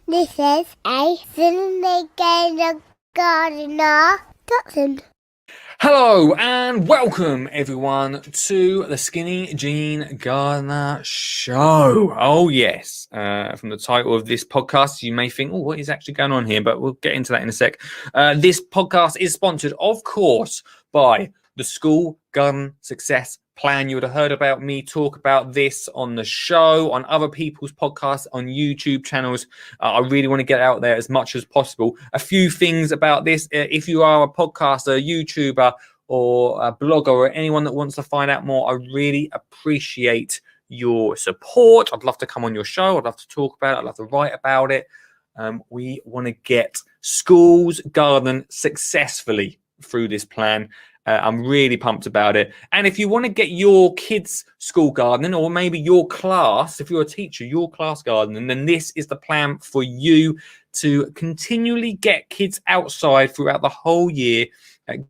This is a Cindy Gardener Dotson. Hello and welcome everyone to the Skinny Jean Gardener Show. Oh yes, from the title of this podcast you may think, oh, what is actually going on here? But we'll get into that in a sec. This podcast is sponsored, of course, by the School Garden Success Plan. You would have heard about me talk about this on the show, on other people's podcasts, on YouTube channels. I really want to get out there as much as possible. A few things about this. If you are a podcaster, YouTuber, or a blogger, or anyone that wants to find out more, I really appreciate your support. I'd love to come on your show. I'd love to talk about it. I'd love to write about it. We want to get schools garden successfully through this plan. I'm really pumped about it. And if you want to get your kids' school gardening, or maybe your class, if you're a teacher, your class gardening, then this is the plan for you to continually get kids outside throughout the whole year,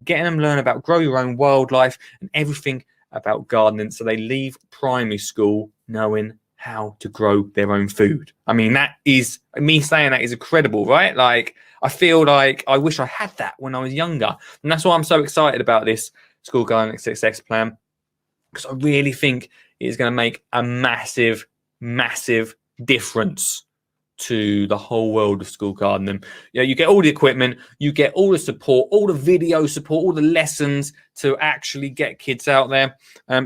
getting them learn about grow your own wildlife and everything about gardening, so they leave primary school knowing how to grow their own food. I mean, that is, me saying that is incredible, right? Like, I feel like I wish I had that when I was younger. And that's why I'm so excited about this School Garden Success Plan, because I really think it is going to make a massive, massive difference to the whole world of school gardening. You know, you get all the equipment, you get all the support, all the video support, all the lessons to actually get kids out there.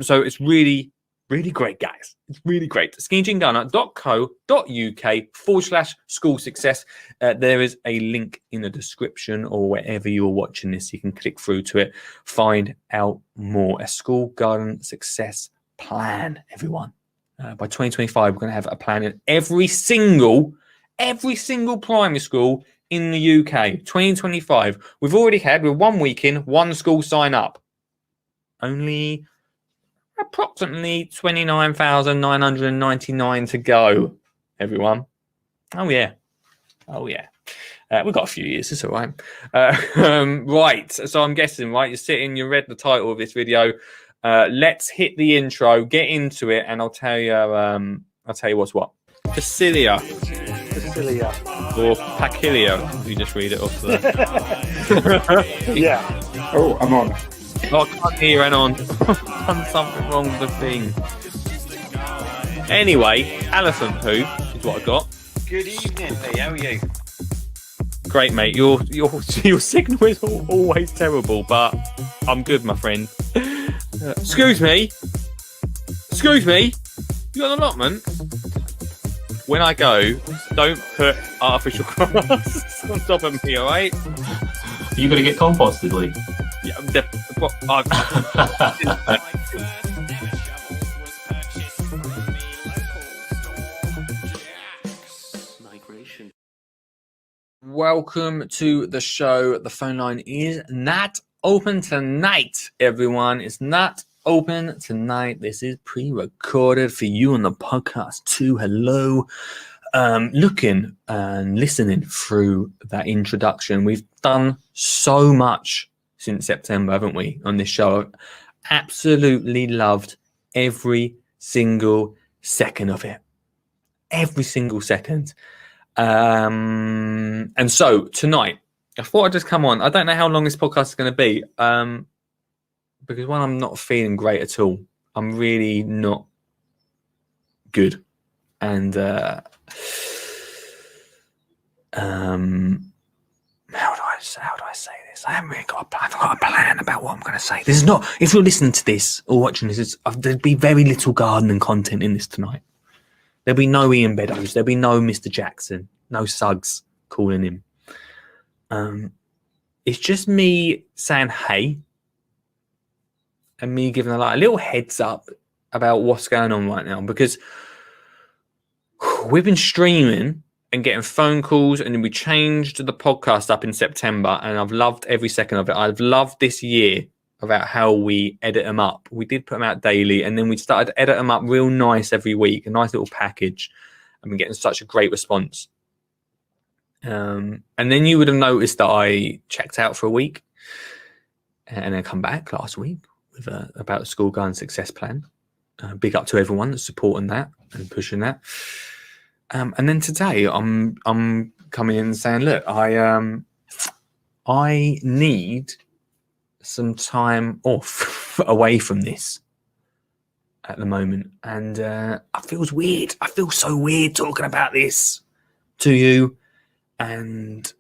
So it's really great, guys. It's really great. skinnyjeangardener.co.uk/school success. There is a link in the description, or wherever you're watching this, you can click through to it, find out more. A school garden success plan, everyone. By 2025, we're going to have a plan in every single primary school in the UK. 2025. We've already had, with 1 week in, one school sign up. Only approximately 29,999 to go, everyone. Oh yeah. We've got a few years, it's all right. Right, so I'm guessing, right, you're sitting, you read the title of this video. Let's hit the intro, get into it, and I'll tell you what's what. Phacelia. Or Pachilia, if you just read it off there. Yeah. Oh, I'm on. Oh, I can't hear you, Anon. I've done something wrong with the thing. Anyway, elephant poo is what I got. Good evening, Lee. How are you? Great, mate. Your signal is always terrible, but I'm good, my friend. Excuse me. You got an allotment? When I go, don't put artificial grass on top of me, all right? You got to get composted, Lee. Yeah, welcome to the show. The phone line is not open tonight, everyone. It's not open tonight. This is pre-recorded for you on the podcast too. Hello. Looking and listening through that introduction. We've done so much since September, haven't we, on this show? I've absolutely loved every single second of it. Every single second. And so tonight, I thought I'd just come on. I don't know how long this podcast is going to be, because one, I'm not feeling great at all. I'm really not good. And how do I say this? I haven't really got a plan. I've got a plan about what I'm going to say. This is not, if you're listening to this or watching this, there'd be very little gardening content in this tonight. There'll be no Ian Beddoes. There'll be no Mr. Jackson. No Suggs calling him. It's just me saying hey, and me giving a little heads up about what's going on right now, because we've been streaming and getting phone calls, and then we changed the podcast up in September, and I've loved every second of it. I've loved this year about how we edit them up. We did put them out daily, and then we started to edit them up real nice every week, a nice little package. I've been getting such a great response. And then you would have noticed that I checked out for a week, and then come back last week with about the School Garden Success Plan. Big up to everyone that's supporting that and pushing that. And then today I'm coming in and saying, look, I need some time off away from this at the moment, and it feels weird. I feel so weird talking about this to you, and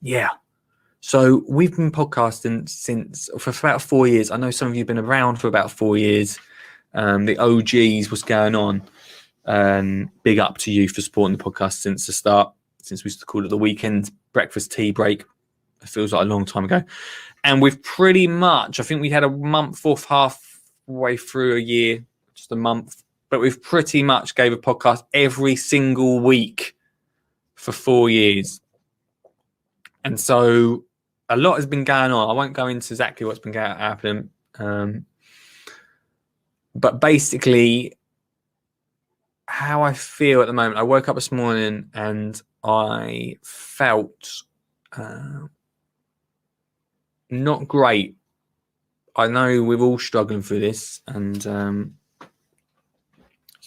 yeah. So we've been podcasting for about 4 years. I know some of you have been around for about 4 years. The OGs, what's going on? Big up to you for supporting the podcast since the start, since we used to call it the weekend breakfast tea break. It feels like a long time ago. And we've pretty much, I think we had a month off halfway through a year, just a month, but we've pretty much gave a podcast every single week for 4 years. And so a lot has been going on. I won't go into exactly what's been happening. But basically, how I feel at the moment, I woke up this morning and I felt not great. I know we're all struggling through this, and it's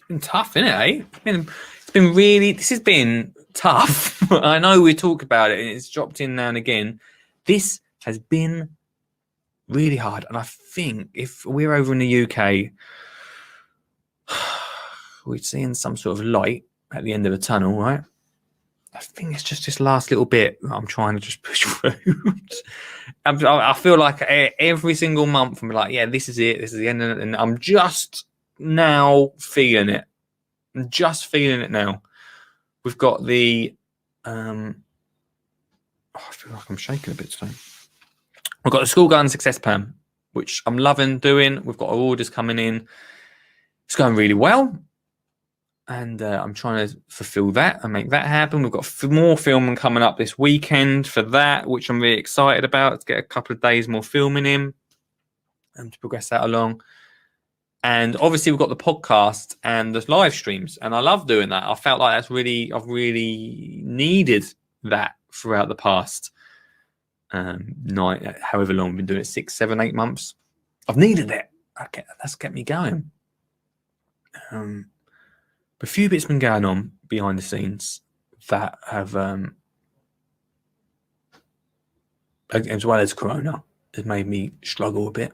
been tough, isn't it? It's been really. This has been tough. I know we talk about it, and it's dropped in now and again. This has been really hard, and I think if we're over in the UK, we're seeing some sort of light at the end of the tunnel, right? I think it's just this last little bit that I'm trying to just push through. I feel like every single month I'm like, yeah, this is it. This is the end of it. And I'm just now feeling it. I'm just feeling it now. We've got the... I feel like I'm shaking a bit today. We've got the School Garden Success Plan, which I'm loving doing. We've got our orders coming in. It's going really well. And I'm trying to fulfill that and make that happen. We've got more filming coming up this weekend for that, which I'm really excited about, to get a couple of days more filming in and to progress that along. And obviously we've got the podcast and the live streams, and I love doing that. I felt like I've really needed that throughout the past however long I've been doing it, 6, 7, 8 months. I've needed it. That's kept me going. A few bits been going on behind the scenes that have, as well as Corona, has made me struggle a bit.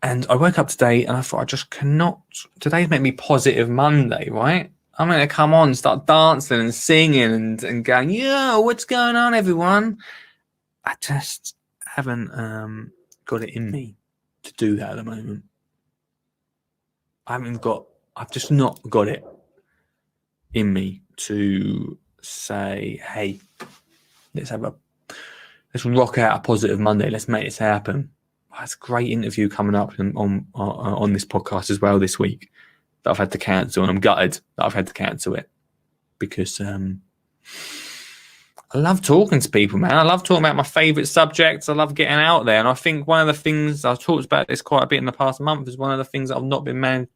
And I woke up today and I thought, I just cannot. Today's meant to be Positive Monday, right? I'm going to come on and start dancing and singing and going, yo, what's going on, everyone? I just haven't got it in me to do that at the moment. I've just not got it in me to say, hey, let's rock out a Positive Monday. Let's make this happen. That's a great interview coming up on this podcast as well this week that I've had to cancel, and I'm gutted that I've had to cancel it because I love talking to people, man. I love talking about my favourite subjects. I love getting out there, and I think one of the things I've talked about this quite a bit in the past month is one of the things that I've not been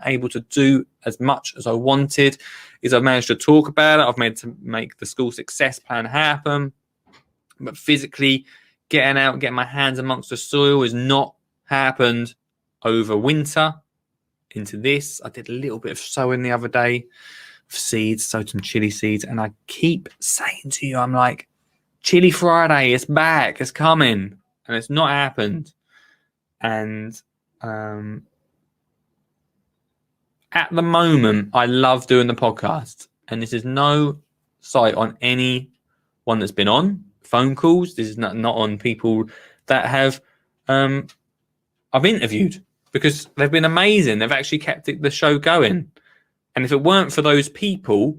able to do as much as I wanted is I've managed to talk about it. I've managed to make the school success plan happen, but physically getting out, getting my hands amongst the soil has not happened over winter into this. I did a little bit of sowing the other day of seeds, sowed some chili seeds, and I keep saying to you, I'm like, Chili Friday, it's back, it's coming, and it's not happened. And at the moment, I love doing the podcast, and this is no sight on anyone that's been on phone calls. This is not on people that have I've interviewed, because they've been amazing. They've actually kept the show going. And if it weren't for those people,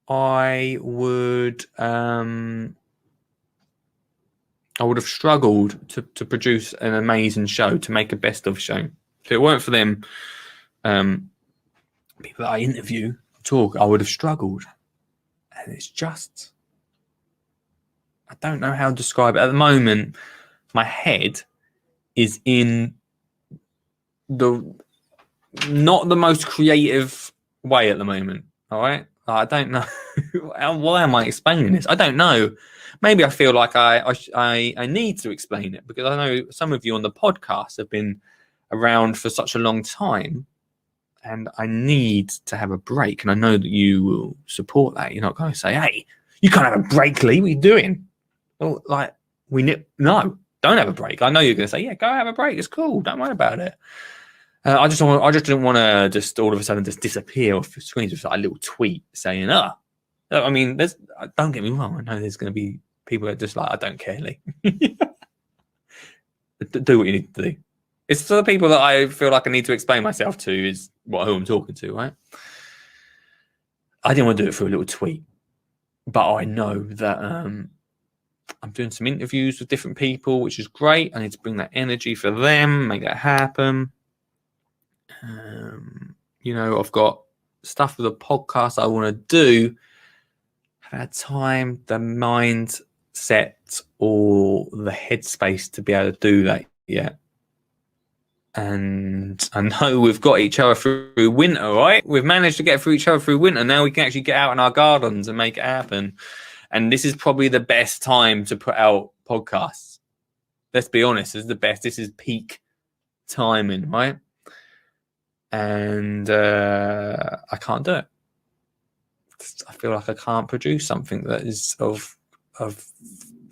I would have struggled to produce an amazing show, to make a best of show. If it weren't for them, people that I interview, talk, I would have struggled. And it's just, I don't know how to describe it. At the moment, my head is in not the most creative way at the moment. All right. I don't know. Why am I explaining this? I don't know. Maybe I feel like I need to explain it, because I know some of you on the podcast have been around for such a long time, and I need to have a break. And I know that you will support that. You're not going to say, "Hey, you can't have a break, Lee. What are you doing?" Well, like no, don't have a break. I know you're going to say, "Yeah, go have a break. It's cool. Don't worry about it." I just didn't want to just all of a sudden just disappear off the screens with like a little tweet saying, I mean, don't get me wrong. I know there's going to be people that are just like, I don't care, Lee. Do what you need to do. It's for the people that I feel like I need to explain myself to is who I'm talking to, right? I didn't want to do it through a little tweet, but I know that I'm doing some interviews with different people, which is great. I need to bring that energy for them, make that happen. I've got stuff with the podcast I want to do. I've had time, the mindset, or the headspace to be able to do that yet. And I know we've got each other through winter, right? We've managed to get through each other through winter. Now we can actually get out in our gardens and make it happen. And this is probably the best time to put out podcasts. Let's be honest, this is the best. This is peak timing, right? And I can't do it. I feel like I can't produce something that is of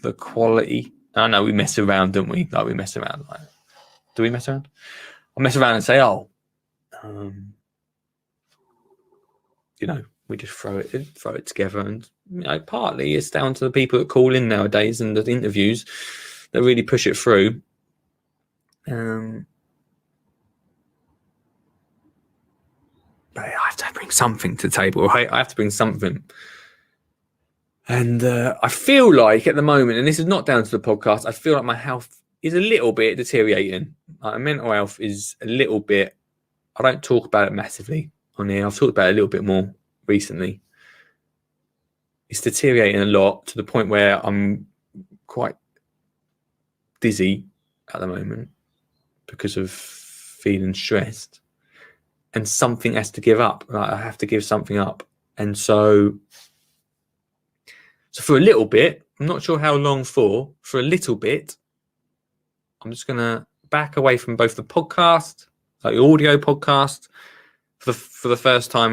the quality. I know we mess around, don't we? Like we mess around. Like, do we mess around? I mess around and say, we just throw it together, and partly it's down to the people that call in nowadays and the interviews that really push it through. But I have to bring something to the table, right? I have to bring something. And I feel like at the moment, and this is not down to the podcast, I feel like my health is a little bit deteriorating. My mental health is a little bit, I don't talk about it massively on here. I've talked about it a little bit more recently. It's deteriorating a lot to the point where I'm quite dizzy at the moment because of feeling stressed. And something has to give up. Like I have to give something up. And so for a little bit, I'm not sure how long for a little bit, I'm just going to back away from both the podcast, like the audio podcast, for the first time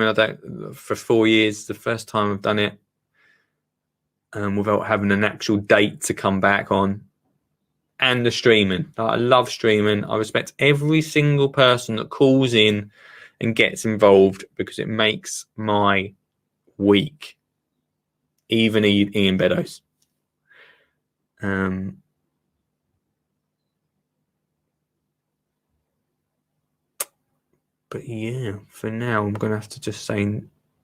for 4 years, the first time I've done it, without having an actual date to come back on, and the streaming. I love streaming. I respect every single person that calls in and gets involved because it makes my week. Even Ian Beddoes. But yeah, for now I'm gonna have to just say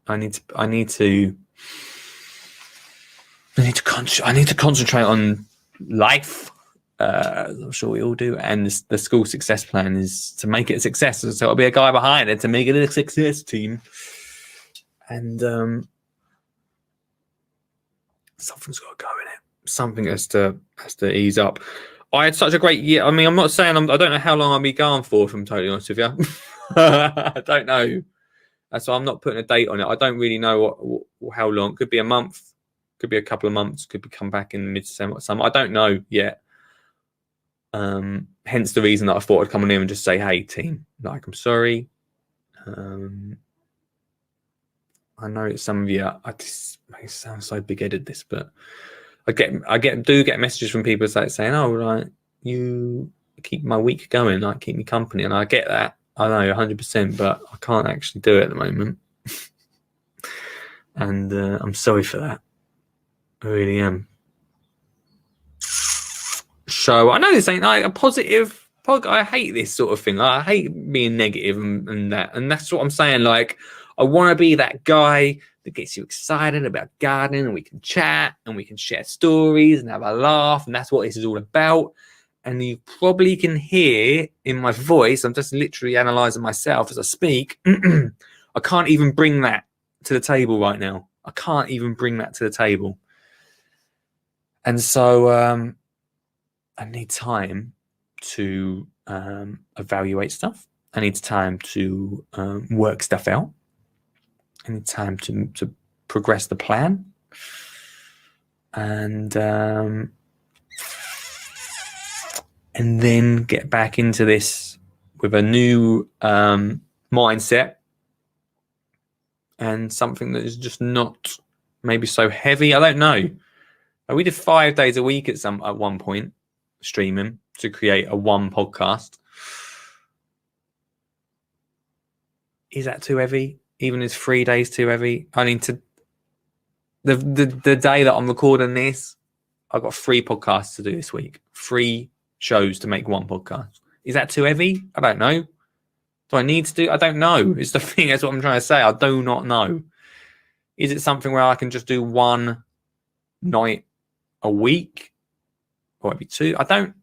I need to concentrate on life. I'm sure we all do, and the school success plan is to make it a success. So it'll be a guy behind it to make it a success team, and something's got to go in it. Something has to ease up. I had such a great year. I mean, I'm not saying I don't know how long I'll be going for. If I'm totally honest with you, I don't know. So I'm not putting a date on it. I don't really know how long. Could be a month. Could be a couple of months. Could be come back in mid-summer. I don't know yet. Hence the reason that I thought I'd come on here and just say, "Hey, team, like I'm sorry." I know it's some of you. It sounds so big-headed, this, but I get messages from people saying, "Oh, like you keep my week going, like keep me company," and I get that. I know 100%, but I can't actually do it at the moment, and I'm sorry for that. I really am. So I know this ain't like a positive podcast. I hate this sort of thing. I hate being negative and that. And that's what I'm saying. Like, I want to be that guy that gets you excited about gardening, and we can chat and we can share stories and have a laugh. And that's what this is all about. And you probably can hear in my voice, I'm just literally analysing myself as I speak. I can't even bring that to the table right now. I can't even bring that to the table. And so I need time to evaluate stuff. I need time to work stuff out. I need time to progress the plan. And then get back into this with a new mindset and something that is just not maybe so heavy. I don't know. We did 5 days a week at one point, streaming to create a one podcast. Is that too heavy? Even is 3 days too heavy? I need to. The day that I'm recording this, I've got 3 podcasts to do this week. 3 shows to make one podcast. Is that too heavy? I don't know. Do I need to do? I don't know. It's the thing. That's what I'm trying to say. I do not know. Is it something where I can just do one night a week, or maybe 2? I don't.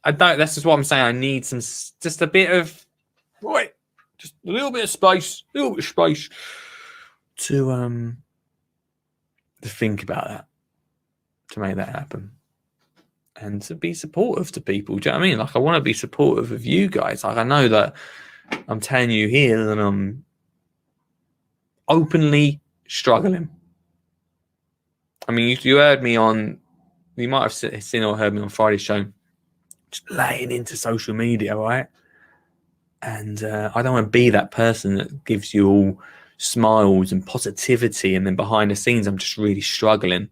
That's just what I'm saying. I need just a bit of, just a little bit of space, to think about that, to make that happen, and to be supportive to people. Do you know what I mean? Like, I want to be supportive of you guys. Like, I know that I'm telling you here that I'm openly struggling. I mean, you heard me on, you might have seen or heard me on Friday's show, just laying into social media, right? And I don't want to be that person that gives you all smiles and positivity, and then behind the scenes, I'm just really struggling.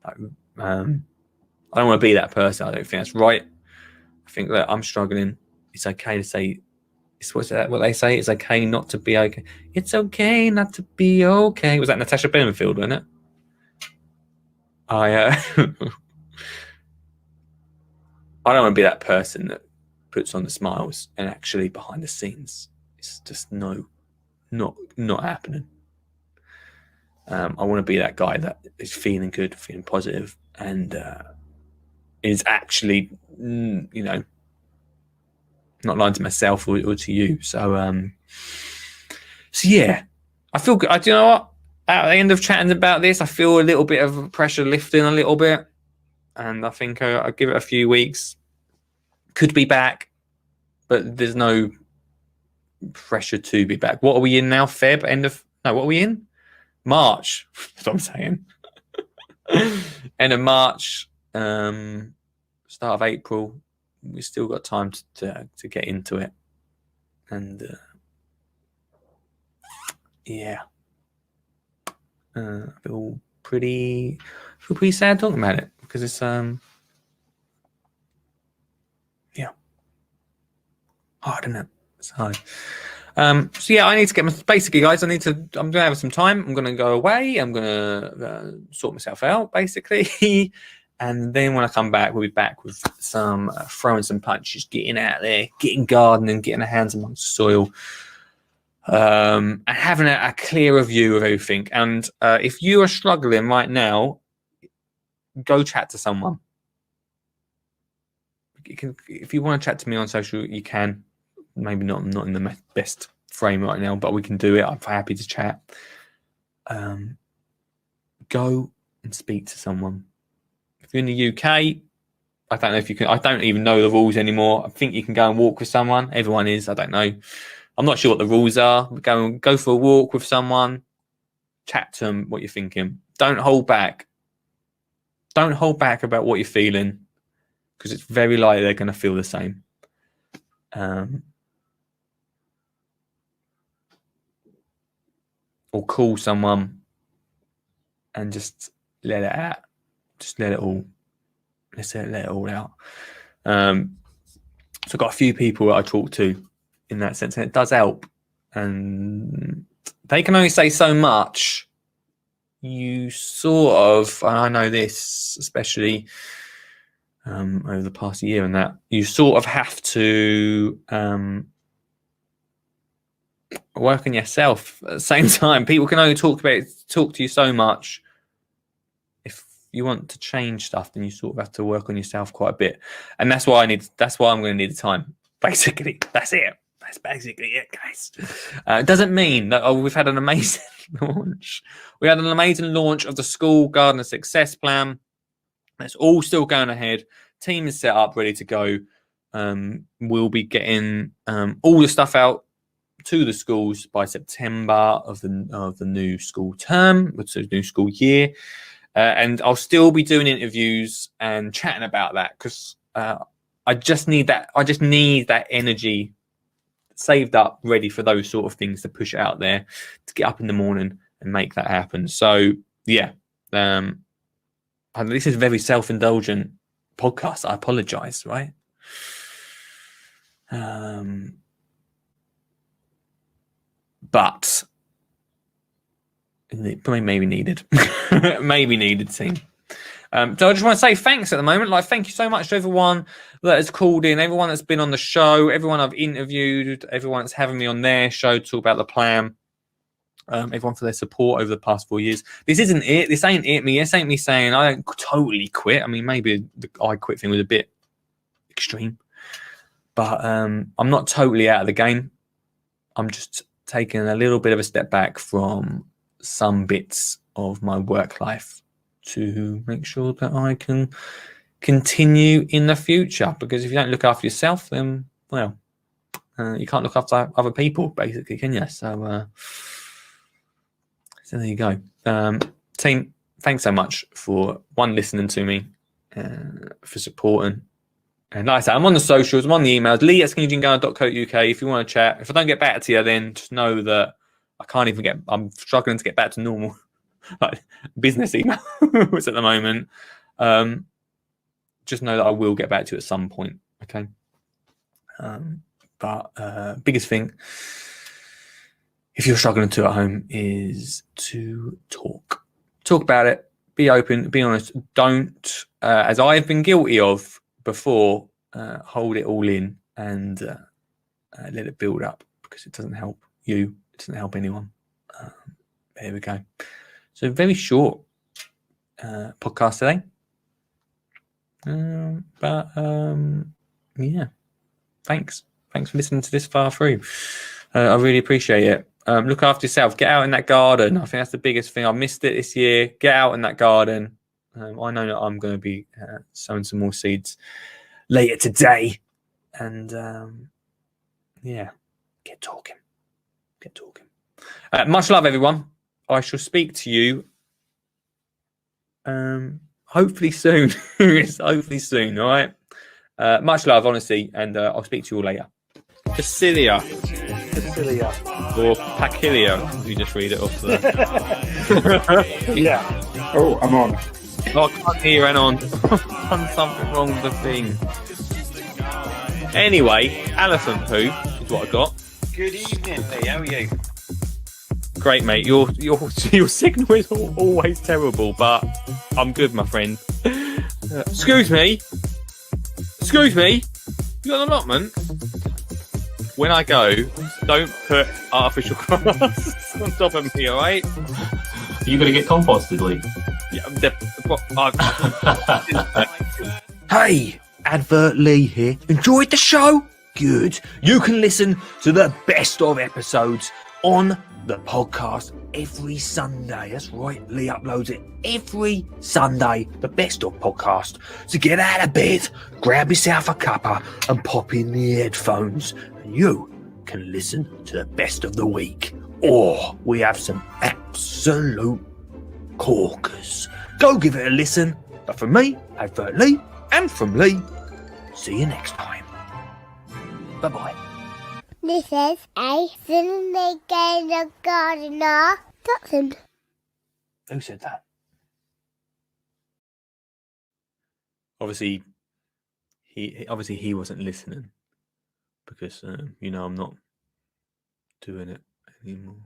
I don't want to be that person. I don't think that's right. I think that I'm struggling. It's okay to say, what they say? It's okay not to be okay. It's okay not to be okay. Was that Natasha Bedingfield, wasn't it? I don't want to be that person that puts on the smiles and actually behind the scenes, it's just not happening. I want to be that guy that is feeling good, feeling positive, and is actually, not lying to myself or to you. So yeah, I feel good. Do you know what? At the end of chatting about this, I feel a little bit of pressure lifting a little bit, and I think I'll give it a few weeks. Could be back, but there's no pressure to be back. What are we in now? What are we in? March. That's what I'm saying. End of March, start of April. We still got time to get into it, and yeah, I feel pretty sad talking about it, because it's hard, isn't it? It's hard. So yeah, I need to get basically, guys. I'm gonna have some time. I'm gonna go away. I'm gonna sort myself out, basically, and then when I come back, we'll be back with some throwing some punches, getting out there, getting gardening, getting our hands amongst the soil, and having a clearer view of everything. And if you are struggling right now, go chat to someone. If you want to chat to me on social, you can. Maybe not. I'm not in the best frame right now, but we can do it. I'm happy to chat. Go and speak to someone. If you're in the UK, I don't know if you can. I don't even know the rules anymore. I think you can go and walk with someone. Everyone is. I don't know. I'm not sure what the rules are. Go for a walk with someone. Chat to them what you're thinking. Don't hold back. Don't hold back about what you're feeling, because it's very likely they're going to feel the same. Or call someone and just let it out. Just let it all. Let it all out. So I've got a few people that I talk to in that sense, and it does help. And they can only say so much. You sort of, and I know this especially over the past year, and that you sort of have to work on yourself at the same time. People can only talk to you so much. If you want to change stuff, then you sort of have to work on yourself quite a bit, and that's why I'm going to need the time. Basically, that's it. That's basically it, guys. It doesn't mean that we've had an amazing launch. We had an amazing launch of the School Gardener Success Plan. That's all still going ahead. Team is set up, ready to go. We'll be getting all the stuff out to the schools by September of the new school term, which is new school year, and I'll still be doing interviews and chatting about that, because I just need that energy saved up, ready for those sort of things to push it out there, to get up in the morning and make that happen. So yeah, this is a very self-indulgent podcast. I apologize, right? But maybe needed. Maybe needed, team. So I just want to say thanks at the moment. Like, thank you so much to everyone that has called in, everyone that's been on the show, everyone I've interviewed, everyone that's having me on their show to talk about the plan. Everyone for their support over the past 4 years. This isn't it. This ain't it. This ain't me saying I don't totally quit. I mean, maybe the I quit thing was a bit extreme, but I'm not totally out of the game. I'm just taking a little bit of a step back from some bits of my work life to make sure that I can continue in the future. Because if you don't look after yourself, then, well, you can't look after other people, basically, can you? So there you go. Team, thanks so much for listening to me, for supporting. And like I said, I'm on the socials, I'm on the emails, lee@skinnyjeangardener.co.uk if you want to chat. If I don't get back to you, then just know that I'm struggling to get back to normal like business emails at the moment. Just know that I will get back to you at some point, okay? But biggest thing, if you're struggling to at home, is to talk about it, be open, be honest. Don't, as I've been guilty of before, hold it all in and let it build up, because it doesn't help you, it doesn't help anyone. There we go. So very short podcast today, but yeah, thanks for listening to this far through. I really appreciate it. Look after yourself. Get out in that garden. I think that's the biggest thing. I missed it this year. Get out in that garden. I know that I'm going to be sowing some more seeds later today. And yeah, get talking. Much love, everyone. I shall speak to you hopefully soon. Hopefully soon, all right? Much love, honestly, and I'll speak to you all later. Facilia. Or Pacilia, if you just read it off there. Yeah. Oh, I'm on. Oh, I can't hear and on. I've done something wrong with the thing. Anyway, elephant poo is what I got. Good evening, Lee. How are you? Great, mate. Your signal is always terrible, but I'm good, my friend. Excuse me. You got an allotment? When I go, don't put artificial grass on top of me, all right? You got to get composted, Lee. Yeah, Hey, Advert Lee here. Enjoyed the show? Good. You can listen to the best of episodes on the podcast every Sunday. That's right, Lee uploads it every Sunday, the best of podcast. So get out of bed, grab yourself a cuppa and pop in the headphones, and you can listen to the best of the week. Or we have some absolute corkers. Go give it a listen. But from me, Advert Lee, and from Lee, see you next time. Bye-bye. This is a Sunday Gardener. Dotson. Who said that? obviously he wasn't listening because I'm not doing it anymore.